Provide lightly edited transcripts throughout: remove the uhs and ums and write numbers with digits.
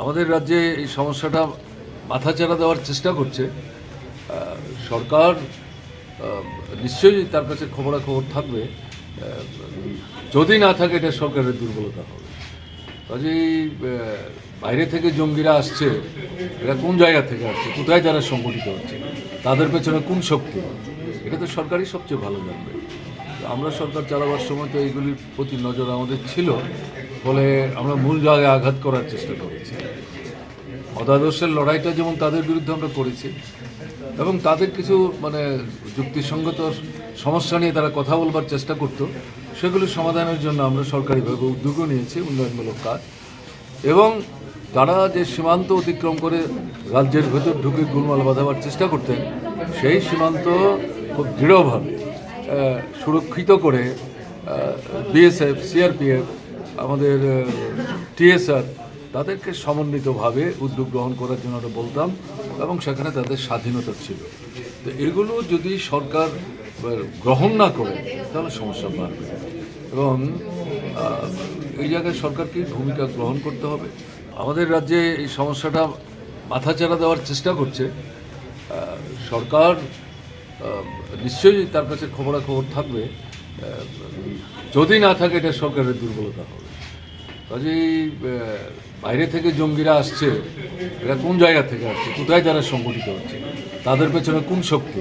আমাদের রাজ্যে এই সমস্যাটা মাথাচাড়া দেওয়ার চেষ্টা করছে সরকার। নিশ্চয়ই তার কাছে খবরাখবর থাকবে। যদি না থাকে এটা সরকারের দুর্বলতা হবে। কাজেই বাইরে থেকে জঙ্গিরা আসছে, এরা কোন জায়গা থেকে আসছে, কোথায় তারা সংগঠিত হচ্ছে, তাদের পেছনে কোন শক্তি, এটা তো সরকারই সবচেয়ে ভালো জানবে। আমরা সরকার চালাবার সময় তো এইগুলির প্রতি নজর আমাদের ছিল, ফলে আমরা মূল জায়গায় আঘাত করার চেষ্টা করেছি। মতাদর্শের লড়াইটা যেমন তাদের বিরুদ্ধে আমরা করেছি, এবং তাদের কিছু যুক্তিসঙ্গত সমস্যা নিয়ে তারা কথা বলবার চেষ্টা করত, সেগুলি সমাধানের জন্য আমরা সরকারিভাবে উদ্যোগও নিয়েছি, উন্নয়নমূলক কাজ। এবং তারা যে সীমান্ত অতিক্রম করে রাজ্যের ভেতর ঢুকে গোলমাল বাঁধাবার চেষ্টা করতেন, সেই সীমান্ত খুব দৃঢ়ভাবে সুরক্ষিত করে বিএসএফ, সিআরপিএফ, আমাদের টিএসআর তাদেরকে সমন্বিতভাবে উদ্যোগ গ্রহণ করার জন্য আমরা বলতাম, এবং সেখানে তাদের স্বাধীনতা ছিল। তো এগুলো যদি সরকার গ্রহণ না করে তাহলে সমস্যা বাড়বে, এবং এই জায়গায় সরকারকে ভূমিকা গ্রহণ করতে হবে। আমাদের রাজ্যে এই সমস্যাটা মাথাচাড়া দেওয়ার চেষ্টা করছে সরকার। নিশ্চয়ই তার কাছে খবরাখবর থাকবে। যদি না থাকে এটা সরকারের দুর্বলতা হবে। কাজেই বাইরে থেকে জঙ্গিরা আসছে, এরা কোন জায়গা থেকে আসছে, কোথায় তারা সংগঠিত হচ্ছে, তাদের পেছনে কোন শক্তি,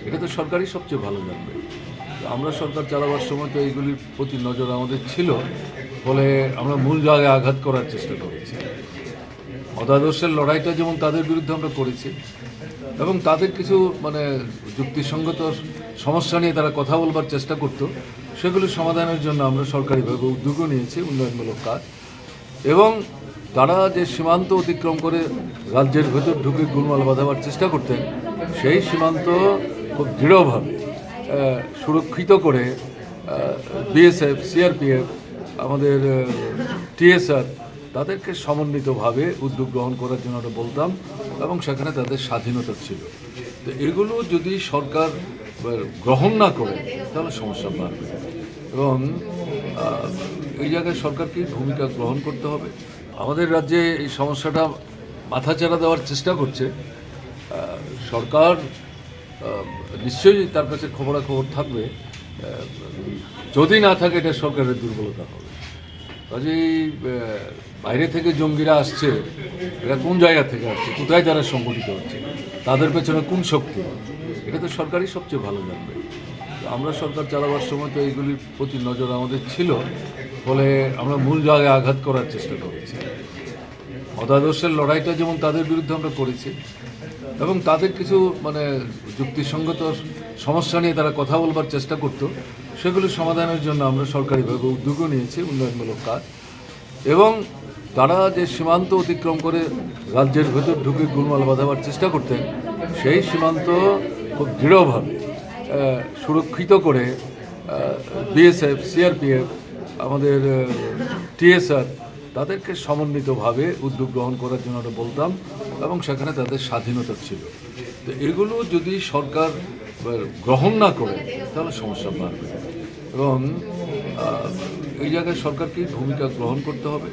এটা তো সরকারই সবচেয়ে ভালো জানবে। আমরা সরকার চালাবার সময় তো এইগুলির প্রতি নজর আমাদের ছিল, ফলে আমরা মূল জায়গায় আঘাত করার চেষ্টা করেছি। মতাদর্শের লড়াইটা যেমন তাদের বিরুদ্ধে আমরা করেছি, এবং তাদের কিছু যুক্তিসঙ্গত সমস্যা নিয়ে তারা কথা বলবার চেষ্টা করত, সেগুলি সমাধানের জন্য আমরা সরকারিভাবে উদ্যোগও নিয়েছি, উন্নয়নমূলক কাজ। এবং তারা যে সীমান্ত অতিক্রম করে রাজ্যের ভেতর ঢুকে গোলমাল বাঁধাবার চেষ্টা করতেন, সেই সীমান্ত খুব দৃঢ়ভাবে সুরক্ষিত করে বিএসএফ, সিআরপিএফ, আমাদের টিএসআর তাদেরকে সমন্বিতভাবে উদ্যোগ গ্রহণ করার জন্য আমরা বলতাম, এবং সেখানে তাদের স্বাধীনতা ছিল। তো এগুলো যদি সরকার গ্রহণ না করে তাহলে সমস্যা বাড়বে, এবং এই জায়গায় সরকারকে ভূমিকা গ্রহণ করতে হবে। আমাদের রাজ্যে এই সমস্যাটা মাথাচাড়া দেওয়ার চেষ্টা করছে সরকার। নিশ্চয়ই তার কাছে খবরাখবর থাকবে। যদি না থাকে এটা সরকারের দুর্বলতা হবে। কাজেই বাইরে থেকে জঙ্গিরা আসছে, এরা কোন জায়গা থেকে আসছে, কোথায় তারা সংগঠিত হচ্ছে, তাদের পেছনে কোন শক্তি, এটা তো সরকারই সবচেয়ে ভালো জানবে। আমরা সরকার চালাবার সময় তো এইগুলির প্রতি নজর আমাদের ছিল, ফলে আমরা মূল জায়গায় আঘাত করার চেষ্টা করেছি। মতাদর্শের লড়াইটা যেমন তাদের বিরুদ্ধে আমরা করেছি, এবং তাদের কিছু যুক্তিসঙ্গত সমস্যা নিয়ে তারা কথা বলবার চেষ্টা করত, সেগুলি সমাধানের জন্য আমরা সরকারিভাবে উদ্যোগও নিয়েছি, উন্নয়নমূলক কাজ। এবং তারা যে সীমান্ত অতিক্রম করে রাজ্যের ভেতর ঢুকে গোলমাল বাঁধাবার চেষ্টা করতেন, সেই সীমান্ত খুব দৃঢ়ভাবে সুরক্ষিত করে বিএসএফ, সিআরপিএফ, আমাদের টিএসআর তাদেরকে সমন্বিতভাবে উদ্যোগ গ্রহণ করার জন্য আমরা বলতাম, এবং সেখানে তাদের স্বাধীনতা ছিল। তো এগুলো যদি সরকার গ্রহণ না করে তাহলে সমস্যা বাড়বে, এবং এই জায়গায় সরকারকে ভূমিকা গ্রহণ করতে হবে।